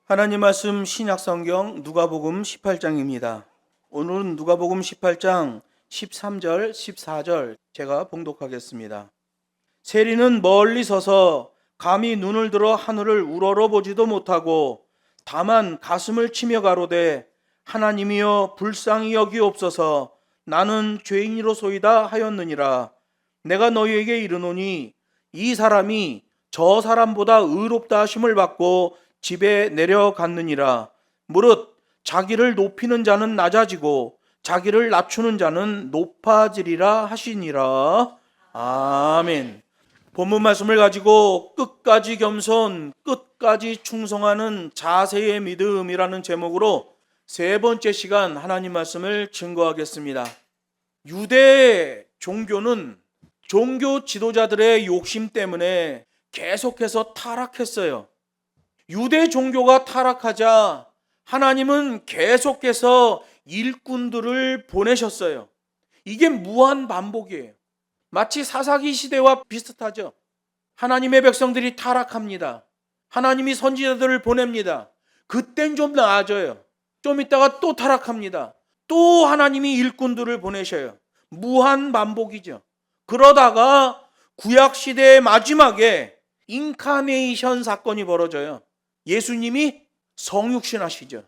하나님 말씀 신약성경 누가복음 18장입니다. 오늘은 누가복음 18장 13절, 14절 제가 봉독하겠습니다. 세리는 멀리 서서 감히 눈을 들어 하늘을 우러러보지도 못하고 다만 가슴을 치며 가로되 하나님이여 불쌍히 여기옵소서 나는 죄인이로소이다 하였느니라. 내가 너희에게 이르노니 이 사람이 저 사람보다 의롭다 하심을 받고 집에 내려갔느니라. 무릇 자기를 높이는 자는 낮아지고 자기를 낮추는 자는 높아지리라 하시니라. 아멘. 본문 말씀을 가지고 끝까지 겸손, 끝까지 충성하는 자세의 믿음이라는 제목으로 세 번째 시간 하나님 말씀을 증거하겠습니다. 유대 종교는 종교 지도자들의 욕심 때문에 계속해서 타락했어요. 유대 종교가 타락하자 하나님은 계속해서 일꾼들을 보내셨어요. 이게 무한 반복이에요. 마치 사사기 시대와 비슷하죠. 하나님의 백성들이 타락합니다. 하나님이 선지자들을 보냅니다. 그땐 좀 나아져요. 좀 있다가 또 타락합니다. 또 하나님이 일꾼들을 보내셔요. 무한 반복이죠. 그러다가 구약 시대의 마지막에 인카네이션 사건이 벌어져요. 예수님이 성육신하시죠.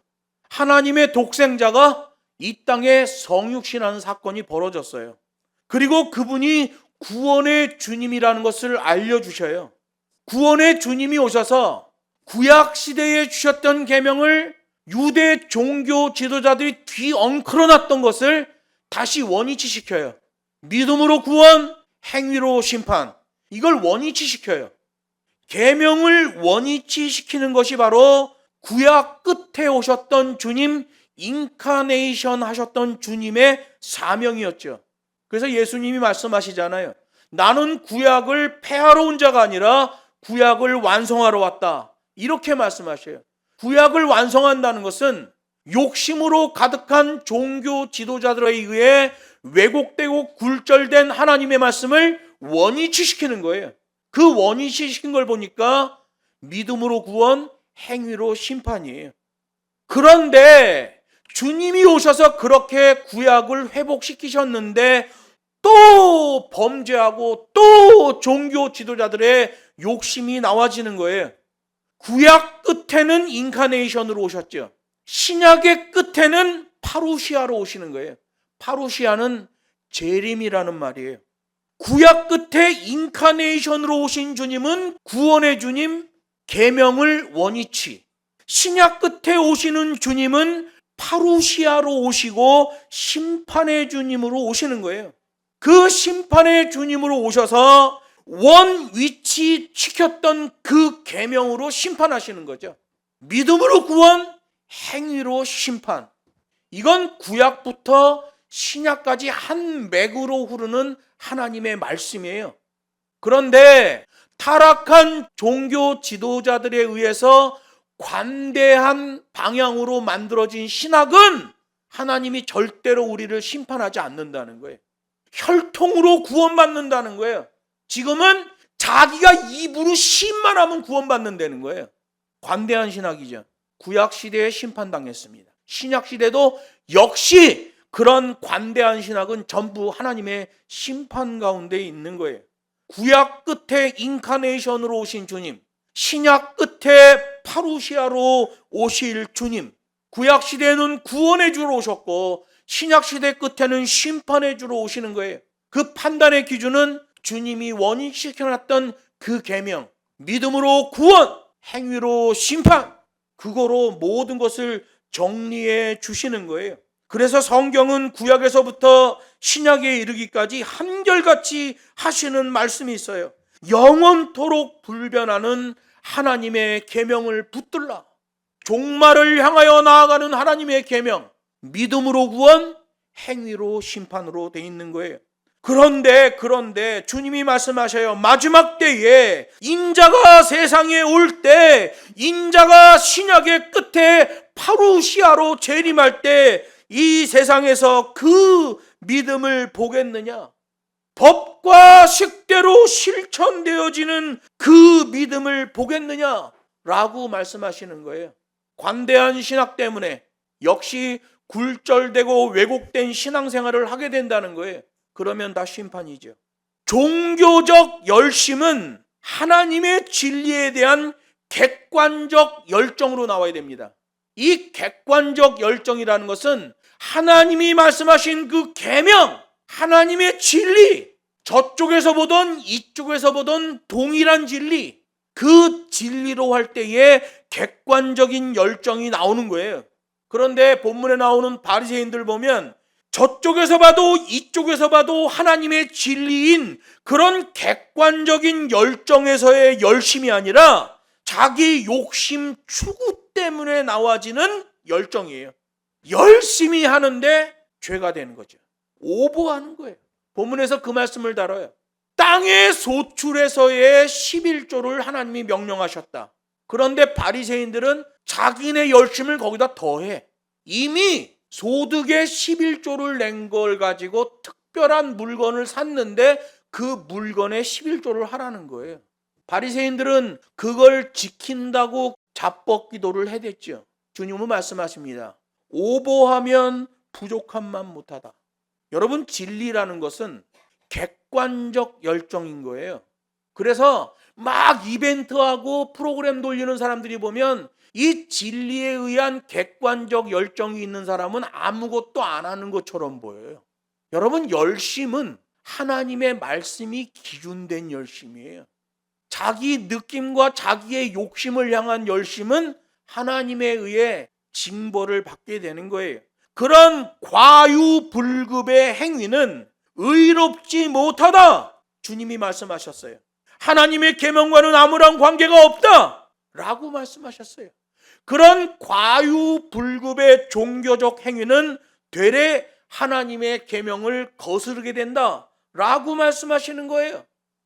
하나님의 독생자가 이 땅에 성육신하는 사건이 벌어졌어요. 그리고 그분이 구원의 주님이라는 것을 알려주셔요. 구원의 주님이 오셔서 구약 시대에 주셨던 계명을 유대 종교 지도자들이 뒤엉클어놨던 것을 다시 원위치시켜요. 믿음으로 구원, 행위로 심판. 이걸 원위치시켜요. 계명을 원위치시키는 것이 바로 구약 끝에 오셨던 주님, 인카네이션 하셨던 주님의 사명이었죠. 그래서 예수님이 말씀하시잖아요. 나는 구약을 폐하러 온 자가 아니라 구약을 완성하러 왔다. 이렇게 말씀하셔요. 구약을 완성한다는 것은 욕심으로 가득한 종교 지도자들에 의해 왜곡되고 굴절된 하나님의 말씀을 원위치시키는 거예요. 그 원위치시킨 걸 보니까 믿음으로 구원, 행위로 심판이에요. 그런데 주님이 오셔서 그렇게 구약을 회복시키셨는데 또 범죄하고 또 종교 지도자들의 욕심이 나와지는 거예요. 구약 끝에는 인카네이션으로 오셨죠. 신약의 끝에는 파루시아로 오시는 거예요. 파루시아는 재림이라는 말이에요. 구약 끝에 인카네이션으로 오신 주님은 구원의 주님, 계명을 원위치. 신약 끝에 오시는 주님은 파루시아로 오시고 심판의 주님으로 오시는 거예요. 그 심판의 주님으로 오셔서 원위치 시켰던 그 계명으로 심판하시는 거죠. 믿음으로 구원, 행위로 심판. 이건 구약부터 신약까지 한 맥으로 흐르는 하나님의 말씀이에요. 그런데 타락한 종교 지도자들에 의해서 관대한 방향으로 만들어진 신학은 하나님이 절대로 우리를 심판하지 않는다는 거예요. 혈통으로 구원받는다는 거예요. 지금은 자기가 입으로 시인만 하면 구원받는다는 거예요. 관대한 신학이죠. 구약 시대에 심판당했습니다. 신약 시대도 역시 그런 관대한 신학은 전부 하나님의 심판 가운데 있는 거예요. 구약 끝에 인카네이션으로 오신 주님, 신약 끝에 파루시아로 오실 주님. 구약 시대에는 구원의 주로 오셨고 신약 시대 끝에는 심판의 주로 오시는 거예요. 그 판단의 기준은 주님이 원위시켜놨던 그 계명, 믿음으로 구원, 행위로 심판, 그거로 모든 것을 정리해 주시는 거예요. 그래서 성경은 구약에서부터 신약에 이르기까지 한결같이 하시는 말씀이 있어요. 영원토록 불변하는 하나님의 계명을 붙들라. 종말을 향하여 나아가는 하나님의 계명, 믿음으로 구원, 행위로 심판으로 돼 있는 거예요. 그런데 주님이 말씀하셔요. 마지막 때에 인자가 세상에 올 때, 인자가 신약의 끝에 파루시아로 재림할 때 이 세상에서 그 믿음을 보겠느냐? 법과 식대로 실천되어지는 그 믿음을 보겠느냐? 라고 말씀하시는 거예요. 관대한 신학 때문에 역시 굴절되고 왜곡된 신앙생활을 하게 된다는 거예요. 그러면 다 심판이죠. 종교적 열심은 하나님의 진리에 대한 객관적 열정으로 나와야 됩니다. 이 객관적 열정이라는 것은 하나님이 말씀하신 그 계명, 하나님의 진리, 저쪽에서 보던 이쪽에서 보던 동일한 진리, 그 진리로 할 때에 객관적인 열정이 나오는 거예요. 그런데 본문에 나오는 바리새인들 보면 저쪽에서 봐도 이쪽에서 봐도 하나님의 진리인 그런 객관적인 열정에서의 열심이 아니라 자기 욕심 추구 때문에 나와지는 열정이에요. 열심히 하는데 죄가 되는 거죠. 오버하는 거예요. 본문에서 그 말씀을 다뤄요. 땅의 소출에서의 11조를 하나님이 명령하셨다. 그런데 바리새인들은 자기네 열심을 거기다 더해. 이미 소득의 11조를 낸 걸 가지고 특별한 물건을 샀는데 그 물건에 11조를 하라는 거예요. 바리새인들은 그걸 지킨다고 자뻑 기도를 해댔죠. 주님은 말씀하십니다. 오버하면 부족함만 못하다. 여러분, 진리라는 것은 객관적 열정인 거예요. 그래서 막 이벤트하고 프로그램 돌리는 사람들이 보면 이 진리에 의한 객관적 열정이 있는 사람은 아무것도 안 하는 것처럼 보여요. 여러분, 열심은 하나님의 말씀이 기준된 열심이에요. 자기 느낌과 자기의 욕심을 향한 열심은 하나님에 의해 징벌을 받게 되는 거예요. 그런 과유불급의 행위는 의롭지 못하다. 주님이 말씀하셨어요. 하나님의 계명과는 아무런 관계가 없다 라고 말씀하셨어요. 그런 과유불급의 종교적 행위는 되레 하나님의 계명을 거스르게 된다 라고 말씀하시는 거예요.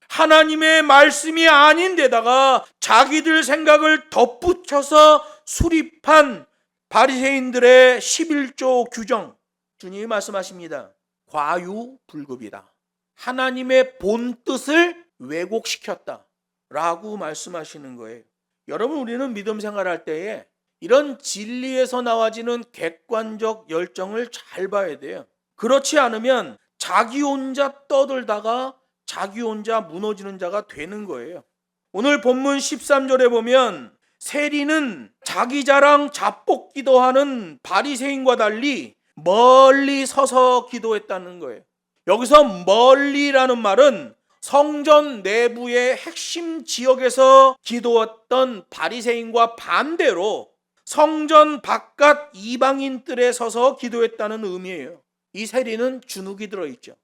하나님의 말씀이 아닌데다가 자기들 생각을 덧붙여서 수립한 바리새인들의 11조 규정, 주님이 말씀하십니다. 과유불급이다. 하나님의 본 뜻을 왜곡시켰다 라고 말씀하시는 거예요. 여러분, 우리는 믿음 생활할 때에 이런 진리에서 나와지는 객관적 열정을 잘 봐야 돼요. 그렇지 않으면 자기 혼자 떠들다가 자기 혼자 무너지는 자가 되는 거예요. 오늘 본문 13절에 보면 세리는 자기 자랑 자뻑 기도하는 바리새인과 달리 멀리 서서 기도했다는 거예요. 여기서 멀리라는 말은 성전 내부의 핵심 지역에서 기도했던 바리새인과 반대로 성전 바깥 이방인 뜰에 서서 기도했다는 의미예요. 이 세리는 주눅이 들어있죠.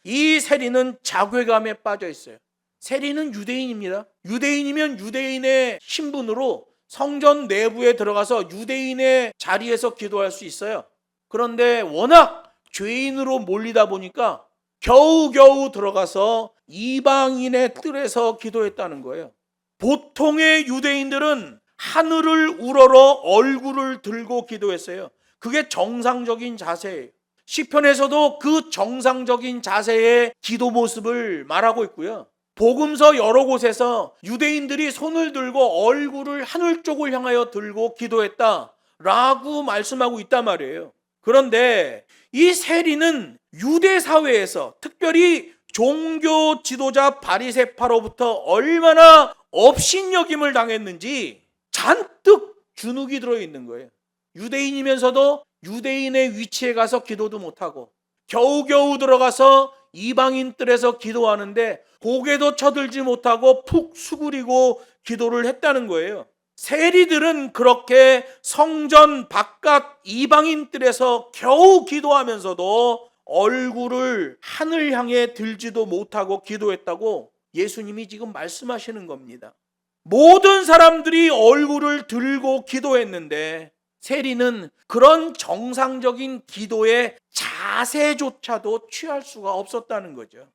이 세리는 자괴감에 빠져 있어요. 세리는 유대인입니다. 유대인이면 유대인의 신분으로 성전 내부에 들어가서 유대인의 자리에서 기도할 수 있어요. 그런데 워낙 죄인으로 몰리다 보니까 겨우겨우 들어가서 이방인의 뜰에서 기도했다는 거예요. 보통의 유대인들은 하늘을 우러러 얼굴을 들고 기도했어요. 그게 정상적인 자세예요. 시편에서도 그 정상적인 자세의 기도 모습을 말하고 있고요. 복음서 여러 곳에서 유대인들이 손을 들고 얼굴을 하늘 쪽을 향하여 들고 기도했다라고 말씀하고 있단 말이에요. 그런데 이 세리는 유대 사회에서 특별히 종교 지도자 바리새파로부터 얼마나 업신여김을 당했는지 잔뜩 주눅이 들어있는 거예요. 유대인이면서도 유대인의 위치에 가서 기도도 못하고 겨우겨우 들어가서 이방인 뜰에서 기도하는데 고개도 쳐들지 못하고 푹 수그리고 기도를 했다는 거예요. 세리들은 그렇게 성전 바깥 이방인 뜰에서 겨우 기도하면서도 얼굴을 하늘 향해 들지도 못하고 기도했다고 예수님이 지금 말씀하시는 겁니다. 모든 사람들이 얼굴을 들고 기도했는데 세리는 그런 정상적인 기도의 자세조차도 취할 수가 없었다는 거죠.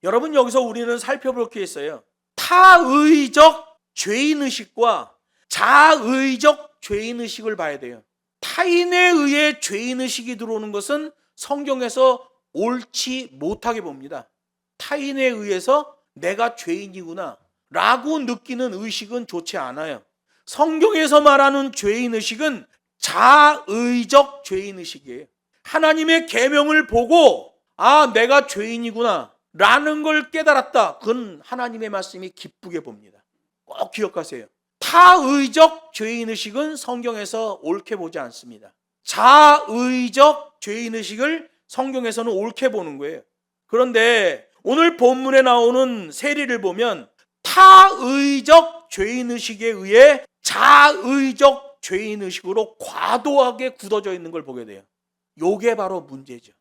여러분, 여기서 우리는 살펴볼 게 있어요. 타의적 죄인의식과 자의적 죄인의식을 봐야 돼요. 타인에 의해 죄인의식이 들어오는 것은 성경에서 옳지 못하게 봅니다. 타인에 의해서 내가 죄인이구나 라고 느끼는 의식은 좋지 않아요. 성경에서 말하는 죄인의식은 자의적 죄인의식이에요. 하나님의 계명을 보고 아, 내가 죄인이구나 라는 걸 깨달았다. 그건 하나님의 말씀이 기쁘게 봅니다. 꼭 기억하세요. 타의적 죄인의식은 성경에서 옳게 보지 않습니다. 자의적 죄인의식을 성경에서는 옳게 보는 거예요. 그런데 오늘 본문에 나오는 세리를 보면 타의적 죄인의식에 의해 자의적 죄인의식으로 과도하게 굳어져 있는 걸 보게 돼요. 요게 바로 문제죠.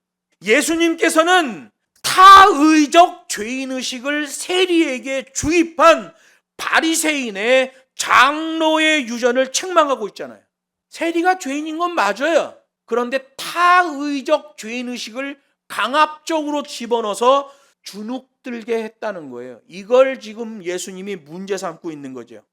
예수님께서는 타의적 죄인의식을 세리에게 주입한 바리새인의 장로의 유전을 책망하고 있잖아요. 세리가 죄인인 건 맞아요. 그런데 타의적 죄인의식을 강압적으로 집어넣어서 주눅들게 했다는 거예요. 이걸 지금 예수님이 문제 삼고 있는 거죠.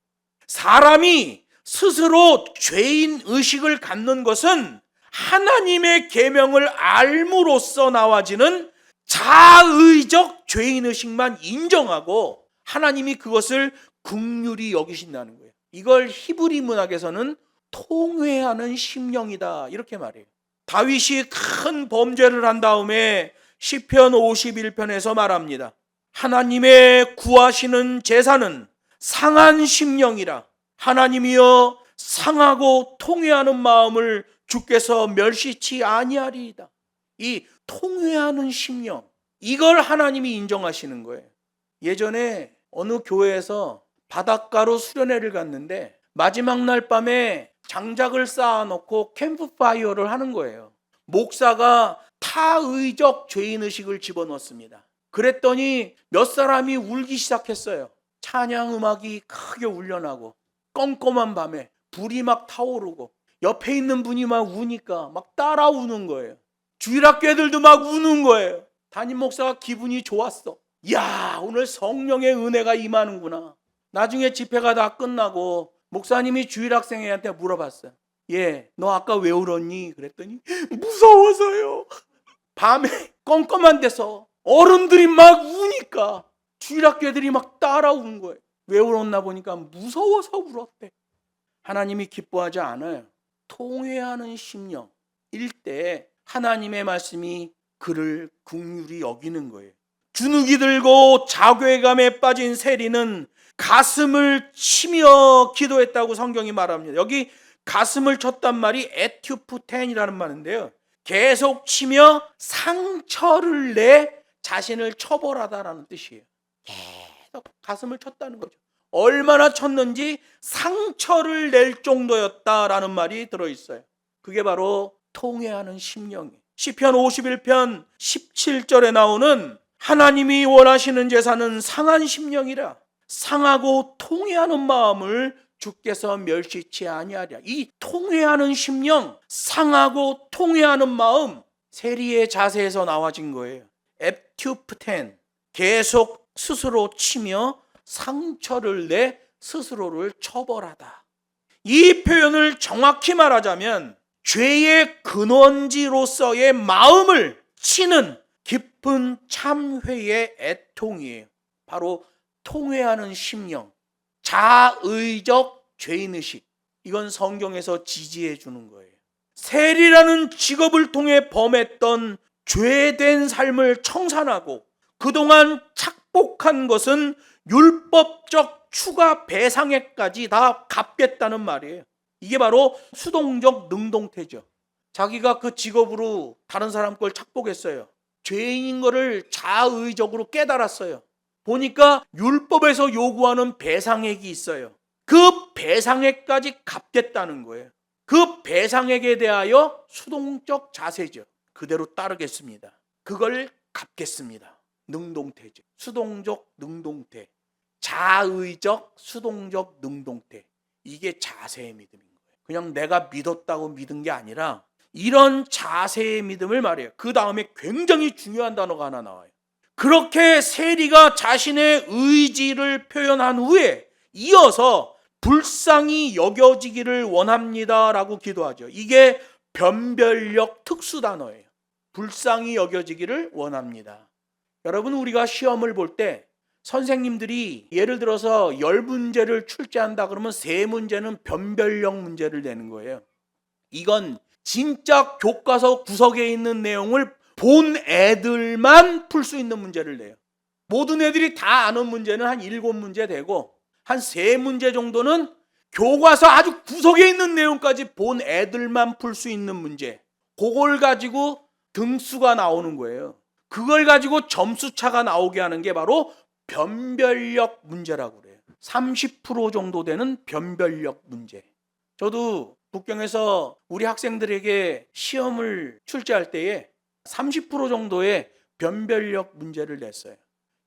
사람이 스스로 죄인의식을 갖는 것은 하나님의 계명을 알므로써 나와지는 자의적 죄인의식만 인정하고 하나님이 그것을 긍휼히 여기신다는 거예요. 이걸 히브리 문학에서는 통회하는 심령이다 이렇게 말해요. 다윗이 큰 범죄를 한 다음에 시편 51편에서 말합니다. 하나님의 구하시는 제사는 상한 심령이라. 하나님이여 상하고 통회하는 마음을 주께서 멸시치 아니하리이다. 이 통회하는 심령, 이걸 하나님이 인정하시는 거예요. 예전에 어느 교회에서 바닷가로 수련회를 갔는데 마지막 날 밤에 장작을 쌓아놓고 캠프파이어를 하는 거예요. 목사가 타의적 죄인의식을 집어넣습니다. 그랬더니 몇 사람이 울기 시작했어요. 찬양 음악이 크게 울려나고 껌껌한 밤에 불이 막 타오르고 옆에 있는 분이 막 우니까 막 따라 우는 거예요. 주일학교 애들도 막 우는 거예요. 담임 목사가 기분이 좋았어. 야, 오늘 성령의 은혜가 임하는구나. 나중에 집회가 다 끝나고 목사님이 주일학생한테 물어봤어요. 예, 너 아까 왜 울었니? 그랬더니 무서워서요. 밤에 껌껌한 데서 어른들이 막 우니까 주일학교 애들이 막 따라 우는 거예요. 왜 울었나 보니까 무서워서 울었대. 하나님이 기뻐하지 않아요. 통회하는 심령 일때 하나님의 말씀이 그를 긍휼히 여기는 거예요. 주눅이 들고 자괴감에 빠진 세리는 가슴을 치며 기도했다고 성경이 말합니다. 여기 가슴을 쳤단 말이 에튜프텐이라는 말인데요. 계속 치며 상처를 내 자신을 처벌하다라는 뜻이에요. 계속 가슴을 쳤다는 거죠. 얼마나 쳤는지 상처를 낼 정도였다라는 말이 들어있어요. 그게 바로 통회하는 심령이에요. 시편 51편 17절에 나오는 하나님이 원하시는 제사는 상한 심령이라. 상하고 통회하는 마음을 주께서 멸시치 아니하리라. 이 통회하는 심령, 상하고 통회하는 마음, 세리의 자세에서 나와진 거예요. 에튜프텐, 계속 스스로 치며 상처를 내 스스로를 처벌하다. 이 표현을 정확히 말하자면 죄의 근원지로서의 마음을 치는 깊은 참회의 애통이에요. 바로 통회하는 심령, 자의적 죄인의식. 이건 성경에서 지지해 주는 거예요. 세리라는 직업을 통해 범했던 죄된 삶을 청산하고 그동안 착복한 것은 율법적 추가 배상액까지 다 갚겠다는 말이에요. 이게 바로 수동적 능동태죠. 자기가 그 직업으로 다른 사람 걸 착복했어요. 죄인인 거를 자의적으로 깨달았어요. 보니까 율법에서 요구하는 배상액이 있어요. 그 배상액까지 갚겠다는 거예요. 그 배상액에 대하여 수동적 자세죠. 그대로 따르겠습니다. 그걸 갚겠습니다. 능동태죠. 수동적 능동태. 자의적 수동적 능동태. 이게 자세의 믿음인 거예요. 그냥 내가 믿었다고 믿은 게 아니라 이런 자세의 믿음을 말해요. 그 다음에 굉장히 중요한 단어가 하나 나와요. 그렇게 세리가 자신의 의지를 표현한 후에 이어서 불쌍히 여겨지기를 원합니다라고 기도하죠. 이게 변별력 특수 단어예요. 불쌍히 여겨지기를 원합니다. 여러분, 우리가 시험을 볼 때 선생님들이 예를 들어서 10문제를 출제한다 그러면 3문제는 변별력 문제를 내는 거예요. 이건 진짜 교과서 구석에 있는 내용을 본 애들만 풀 수 있는 문제를 내요. 모든 애들이 다 아는 문제는 한 7문제 되고 한 3문제 정도는 교과서 아주 구석에 있는 내용까지 본 애들만 풀 수 있는 문제. 그걸 가지고 등수가 나오는 거예요. 그걸 가지고 점수차가 나오게 하는 게 바로 변별력 문제라고 그래요. 30% 정도 되는 변별력 문제. 저도 북경에서 우리 학생들에게 시험을 출제할 때에 30% 정도의 변별력 문제를 냈어요.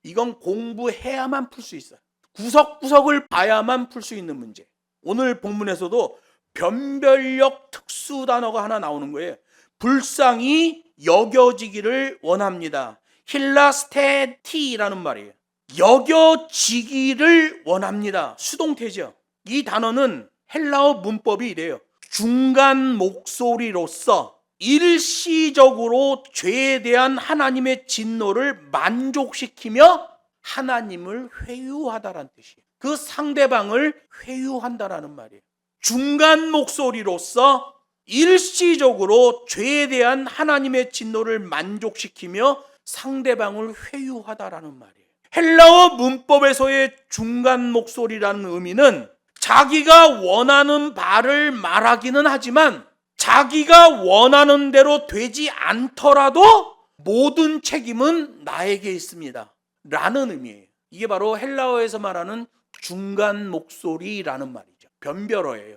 이건 공부해야만 풀 수 있어요. 구석구석을 봐야만 풀 수 있는 문제. 오늘 본문에서도 변별력 특수 단어가 하나 나오는 거예요. 불쌍히 여겨지기를 원합니다. 힐라스테티라는 말이에요. 여겨지기를 원합니다. 수동태죠. 이 단어는 헬라어 문법이 이래요. 중간 목소리로서 일시적으로 죄에 대한 하나님의 진노를 만족시키며 하나님을 회유하다라는 뜻이에요. 그 상대방을 회유한다라는 말이에요. 중간 목소리로서 일시적으로 죄에 대한 하나님의 진노를 만족시키며 상대방을 회유하다라는 말이에요. 헬라어 문법에서의 중간 목소리라는 의미는 자기가 원하는 바를 말하기는 하지만 자기가 원하는 대로 되지 않더라도 모든 책임은 나에게 있습니다 라는 의미예요. 이게 바로 헬라어에서 말하는 중간 목소리라는 말이죠. 변별어예요.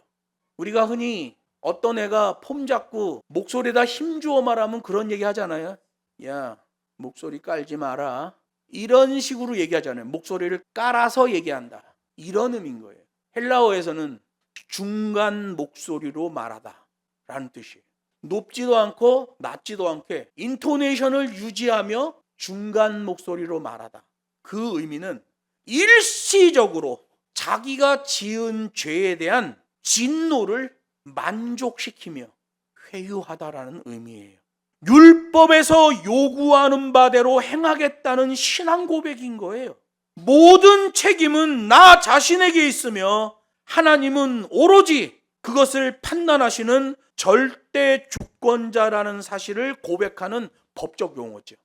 우리가 흔히 어떤 애가 폼 잡고 목소리에다 힘주어 말하면 그런 얘기 하잖아요. 야, 목소리 깔지 마라. 이런 식으로 얘기하잖아요. 목소리를 깔아서 얘기한다. 이런 의미인 거예요. 헬라어에서는 중간 목소리로 말하다 라는 뜻이에요. 높지도 않고 낮지도 않게 인토네이션을 유지하며 중간 목소리로 말하다. 그 의미는 일시적으로 자기가 지은 죄에 대한 진노를 만족시키며 회유하다라는 의미예요. 율법에서 요구하는 바대로 행하겠다는 신앙 고백인 거예요. 모든 책임은 나 자신에게 있으며 하나님은 오로지 그것을 판단하시는 절대 주권자라는 사실을 고백하는 법적 용어죠.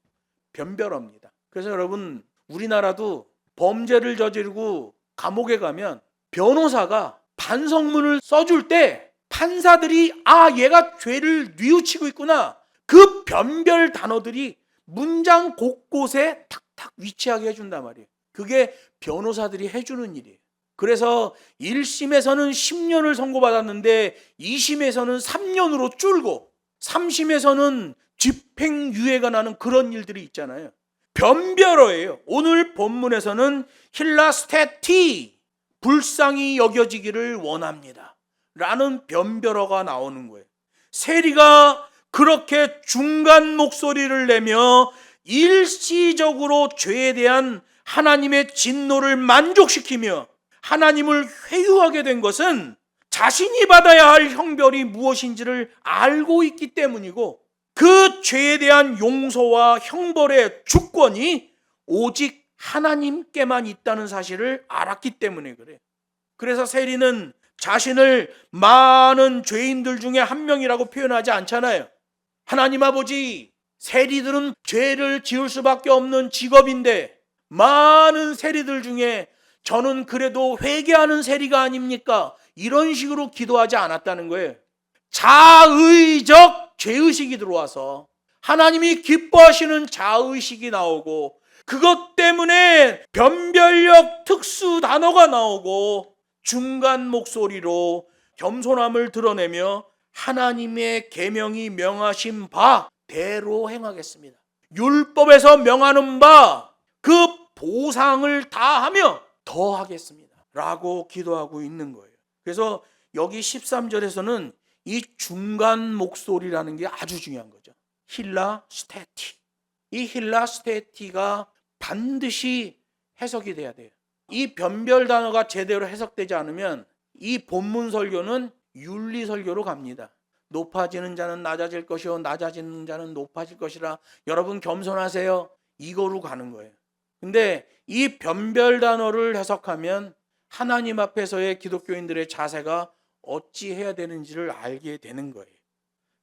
변별어입니다. 그래서 여러분, 우리나라도 범죄를 저지르고 감옥에 가면 변호사가 반성문을 써줄 때 판사들이 얘가 죄를 뉘우치고 있구나, 그 변별 단어들이 문장 곳곳에 탁탁 위치하게 해준단 말이에요. 그게 변호사들이 해주는 일이에요. 그래서 1심에서는 10년을 선고받았는데 2심에서는 3년으로 줄고 3심에서는 집행유예가 나는 그런 일들이 있잖아요. 변별어예요. 오늘 본문에서는 힐라스테티, 불쌍히 여겨지기를 원합니다 라는 변별어가 나오는 거예요. 세리가 그렇게 중간 목소리를 내며 일시적으로 죄에 대한 하나님의 진노를 만족시키며 하나님을 회유하게 된 것은 자신이 받아야 할 형벌이 무엇인지를 알고 있기 때문이고, 그 죄에 대한 용서와 형벌의 주권이 오직 하나님께만 있다는 사실을 알았기 때문에 그래요. 그래서 세리는 자신을 많은 죄인들 중에 한 명이라고 표현하지 않잖아요. 하나님 아버지, 세리들은 죄를 지을 수밖에 없는 직업인데 많은 세리들 중에 저는 그래도 회개하는 세리가 아닙니까? 이런 식으로 기도하지 않았다는 거예요. 자의적 죄의식이 들어와서 하나님이 기뻐하시는 자의식이 나오고, 그것 때문에 변별력 특수 단어가 나오고 중간 목소리로 겸손함을 드러내며 하나님의 계명이 명하신 바 대로 행하겠습니다. 율법에서 명하는 바 그 보상을 다하며 더 하겠습니다 라고 기도하고 있는 거예요. 그래서 여기 13절에서는 이 중간 목소리라는 게 아주 중요한 거죠. 힐라스테티. 이 힐라스테티가 반드시 해석이 돼야 돼요. 이 변별 단어가 제대로 해석되지 않으면 이 본문 설교는 윤리 설교로 갑니다. 높아지는 자는 낮아질 것이요 낮아지는 자는 높아질 것이라, 여러분 겸손하세요, 이거로 가는 거예요. 근데 이 변별 단어를 해석하면 하나님 앞에서의 기독교인들의 자세가 어찌 해야 되는지를 알게 되는 거예요.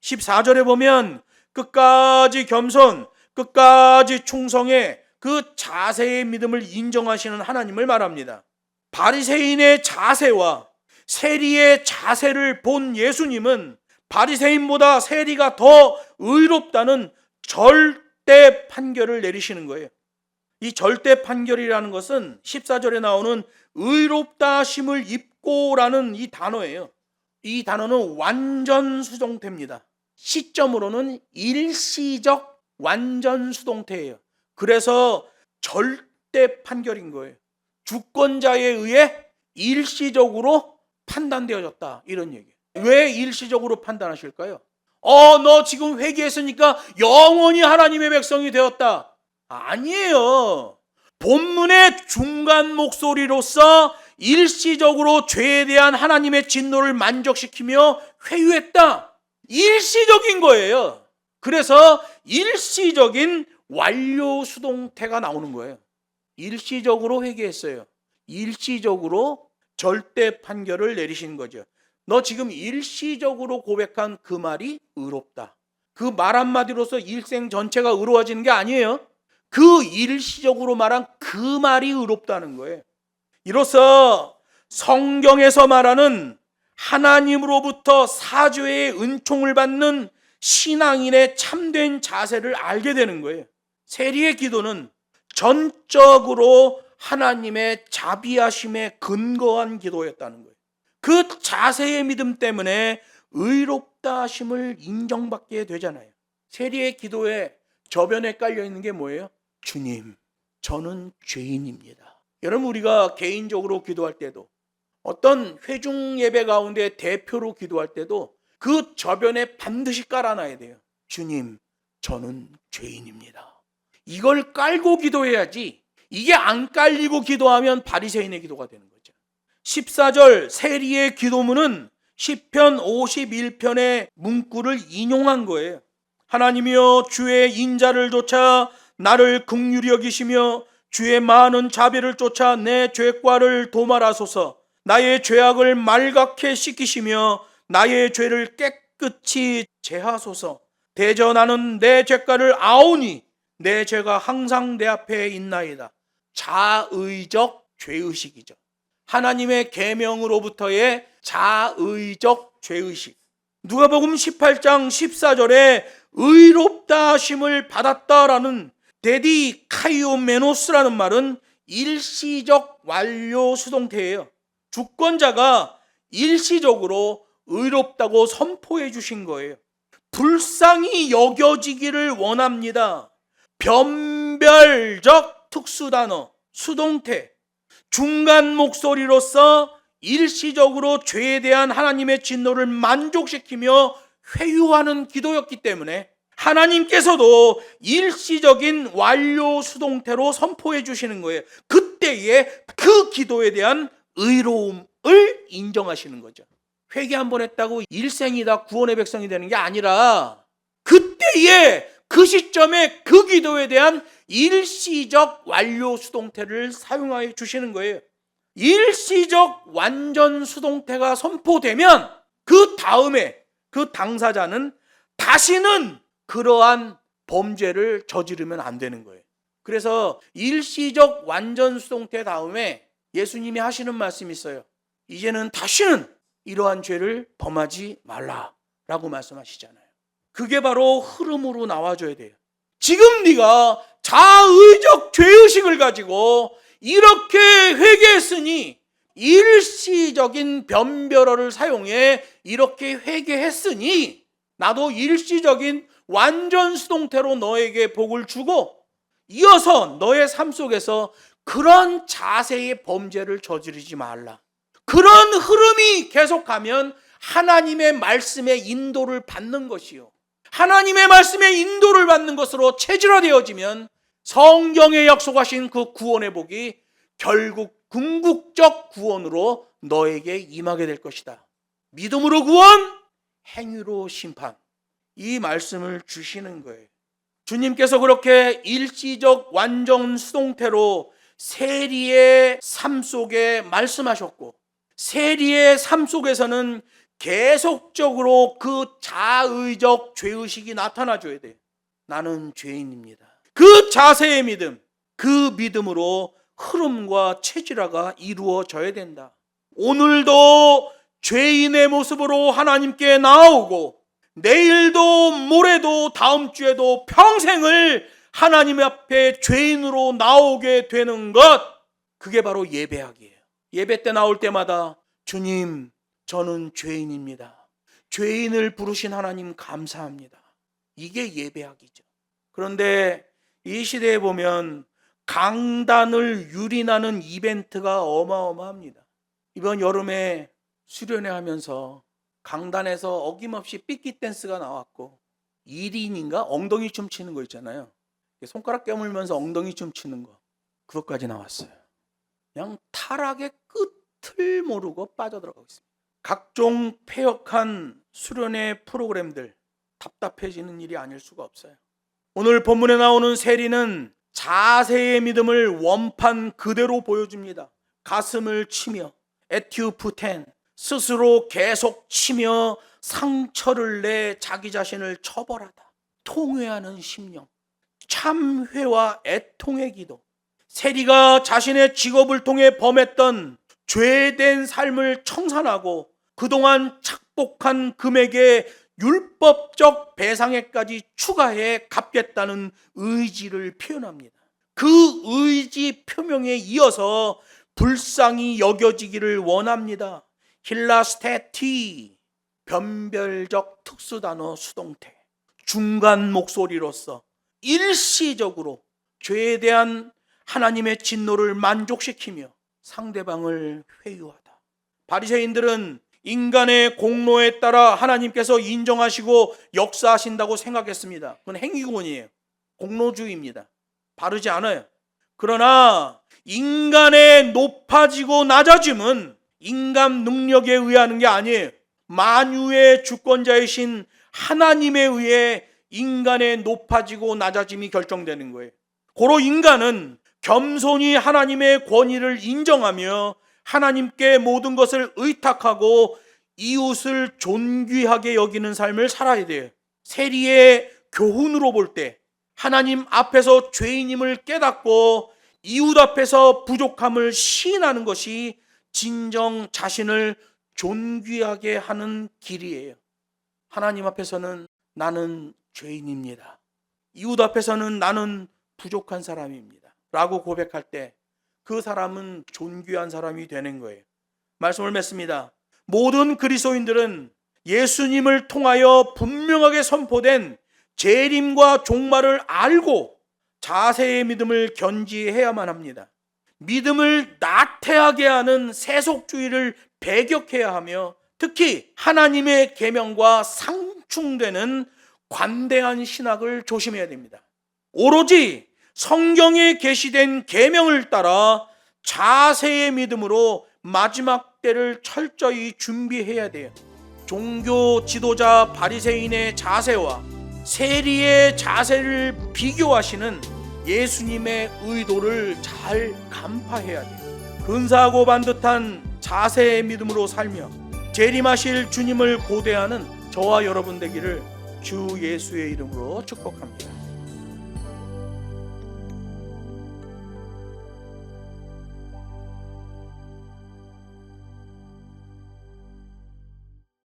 14절에 보면 끝까지 겸손, 끝까지 충성의 그 자세의 믿음을 인정하시는 하나님을 말합니다. 바리새인의 자세와 세리의 자세를 본 예수님은 바리새인보다 세리가 더 의롭다는 절대 판결을 내리시는 거예요. 이 절대 판결이라는 것은 14절에 나오는 의롭다 하심을 입고라는 이 단어예요. 이 단어는 완전 수동태입니다. 시점으로는 일시적 완전 수동태예요. 그래서 절대 판결인 거예요. 주권자에 의해 일시적으로 판단되어졌다, 이런 얘기예요. 왜 일시적으로 판단하실까요? 너 지금 회개했으니까 영원히 하나님의 백성이 되었다. 아니에요. 본문의 중간 목소리로서 일시적으로 죄에 대한 하나님의 진노를 만족시키며 회유했다. 일시적인 거예요. 그래서 일시적인 완료 수동태가 나오는 거예요. 일시적으로 회개했어요. 일시적으로 절대 판결을 내리신 거죠. 너 지금 일시적으로 고백한 그 말이 의롭다. 그 말 한마디로서 일생 전체가 의로워지는 게 아니에요. 그 일시적으로 말한 그 말이 의롭다는 거예요. 이로써 성경에서 말하는 하나님으로부터 사죄의 은총을 받는 신앙인의 참된 자세를 알게 되는 거예요. 세리의 기도는 전적으로 하나님의 자비하심에 근거한 기도였다는 거예요. 그 자세의 믿음 때문에 의롭다 하심을 인정받게 되잖아요. 세리의 기도에 저변에 깔려 있는 게 뭐예요? 주님, 저는 죄인입니다. 여러분, 우리가 개인적으로 기도할 때도, 어떤 회중 예배 가운데 대표로 기도할 때도 그 저변에 반드시 깔아놔야 돼요. 주님, 저는 죄인입니다. 이걸 깔고 기도해야지, 이게 안 깔리고 기도하면 바리새인의 기도가 되는 거죠. 14절 세리의 기도문은 시편 51편의 문구를 인용한 거예요. 하나님이여, 주의 인자를 쫓아 나를 긍휼히 여기시며 주의 많은 자비를 쫓아 내 죄과를 도말하소서. 나의 죄악을 말갛게 씻기시며 나의 죄를 깨끗이 제하소서. 대저 나는 내 죄과를 아오니 내 죄가 항상 내 앞에 있나이다. 자의적 죄의식이죠. 하나님의 계명으로부터의 자의적 죄의식. 누가복음 18장 14절에 의롭다 하심을 받았다라는 데디카이오메노스라는 말은 일시적 완료 수동태예요. 주권자가 일시적으로 의롭다고 선포해 주신 거예요. 불쌍히 여겨지기를 원합니다. 변별적 특수단어, 수동태, 중간 목소리로서 일시적으로 죄에 대한 하나님의 진노를 만족시키며 회유하는 기도였기 때문에 하나님께서도 일시적인 완료 수동태로 선포해 주시는 거예요. 그때에 그 기도에 대한 의로움을 인정하시는 거죠. 회개 한 번 했다고 일생이다 구원의 백성이 되는 게 아니라 그때에 그 시점에 그 기도에 대한 일시적 완료 수동태를 사용하여 주시는 거예요. 일시적 완전 수동태가 선포되면 그 다음에 그 당사자는 다시는 그러한 범죄를 저지르면 안 되는 거예요. 그래서 일시적 완전 수동태 다음에 예수님이 하시는 말씀이 있어요. 이제는 다시는 이러한 죄를 범하지 말라라고 말씀하시잖아요. 그게 바로 흐름으로 나와줘야 돼요. 지금 네가 자의적 죄의식을 가지고 이렇게 회개했으니, 일시적인 변별어를 사용해 이렇게 회개했으니 나도 일시적인 완전 수동태로 너에게 복을 주고 이어서 너의 삶 속에서 그런 자세의 범죄를 저지르지 말라. 그런 흐름이 계속가면 하나님의 말씀의 인도를 받는 것이요, 하나님의 말씀의 인도를 받는 것으로 체질화되어지면 성경에 약속하신 그 구원의 복이 결국 궁극적 구원으로 너에게 임하게 될 것이다. 믿음으로 구원, 행위로 심판. 이 말씀을 주시는 거예요. 주님께서 그렇게 일시적 완전 수동태로 세리의 삶 속에 말씀하셨고, 세리의 삶 속에서는 계속적으로 그 자의적 죄의식이 나타나줘야 돼요. 나는 죄인입니다. 그 자세의 믿음, 그 믿음으로 흐름과 체질화가 이루어져야 된다. 오늘도 죄인의 모습으로 하나님께 나오고, 내일도 모레도 다음 주에도 평생을 하나님 앞에 죄인으로 나오게 되는 것, 그게 바로 예배학이에요. 예배 때 나올 때마다 주님, 저는 죄인입니다. 죄인을 부르신 하나님 감사합니다. 이게 예배학이죠. 그런데 이 시대에 보면 강단을 유린하는 이벤트가 어마어마합니다. 이번 여름에 수련회 하면서 강단에서 어김없이 삐끼 댄스가 나왔고, 1인인가 엉덩이 춤 치는 거 있잖아요. 손가락 깨물면서 엉덩이 춤 치는 거, 그것까지 나왔어요. 그냥 타락의 끝을 모르고 빠져들어가고 있습니다. 각종 폐역한 수련회 프로그램들, 답답해지는 일이 아닐 수가 없어요. 오늘 본문에 나오는 세리는 자세의 믿음을 원판 그대로 보여줍니다. 가슴을 치며 에튜프텐, 스스로 계속 치며 상처를 내 자기 자신을 처벌하다. 통회하는 심령, 참회와 애통의 기도. 세리가 자신의 직업을 통해 범했던 죄된 삶을 청산하고 그동안 착복한 금액에 율법적 배상에까지 추가해 갚겠다는 의지를 표현합니다. 그 의지 표명에 이어서 불쌍히 여겨지기를 원합니다. 힐라스테티, 변별적 특수단어 수동태, 중간 목소리로서 일시적으로 죄에 대한 하나님의 진노를 만족시키며 상대방을 회유하다. 바리새인들은 인간의 공로에 따라 하나님께서 인정하시고 역사하신다고 생각했습니다. 그건 행위구원이에요. 공로주의입니다. 바르지 않아요. 그러나 인간의 높아지고 낮아짐은 인간 능력에 의하는 게 아니에요. 만유의 주권자이신 하나님에 의해 인간의 높아지고 낮아짐이 결정되는 거예요. 고로 인간은 겸손히 하나님의 권위를 인정하며 하나님께 모든 것을 의탁하고 이웃을 존귀하게 여기는 삶을 살아야 돼요. 세리의 교훈으로 볼 때 하나님 앞에서 죄인임을 깨닫고 이웃 앞에서 부족함을 시인하는 것이 진정 자신을 존귀하게 하는 길이에요. 하나님 앞에서는 나는 죄인입니다. 이웃 앞에서는 나는 부족한 사람입니다. 라고 고백할 때 그 사람은 존귀한 사람이 되는 거예요. 말씀을 맺습니다. 모든 그리스도인들은 예수님을 통하여 분명하게 선포된 재림과 종말을 알고 자세의 믿음을 견지해야만 합니다. 믿음을 나태하게 하는 세속주의를 배격해야 하며, 특히 하나님의 계명과 상충되는 관대한 신학을 조심해야 됩니다. 오로지 성경에 계시된 계명을 따라 자세의 믿음으로 마지막 때를 철저히 준비해야 돼요. 종교 지도자 바리새인의 자세와 세리의 자세를 비교하시는 예수님의 의도를 잘 간파해야 돼요. 근사하고 반듯한 자세의 믿음으로 살며 재림하실 주님을 고대하는 저와 여러분 되기를 주 예수의 이름으로 축복합니다.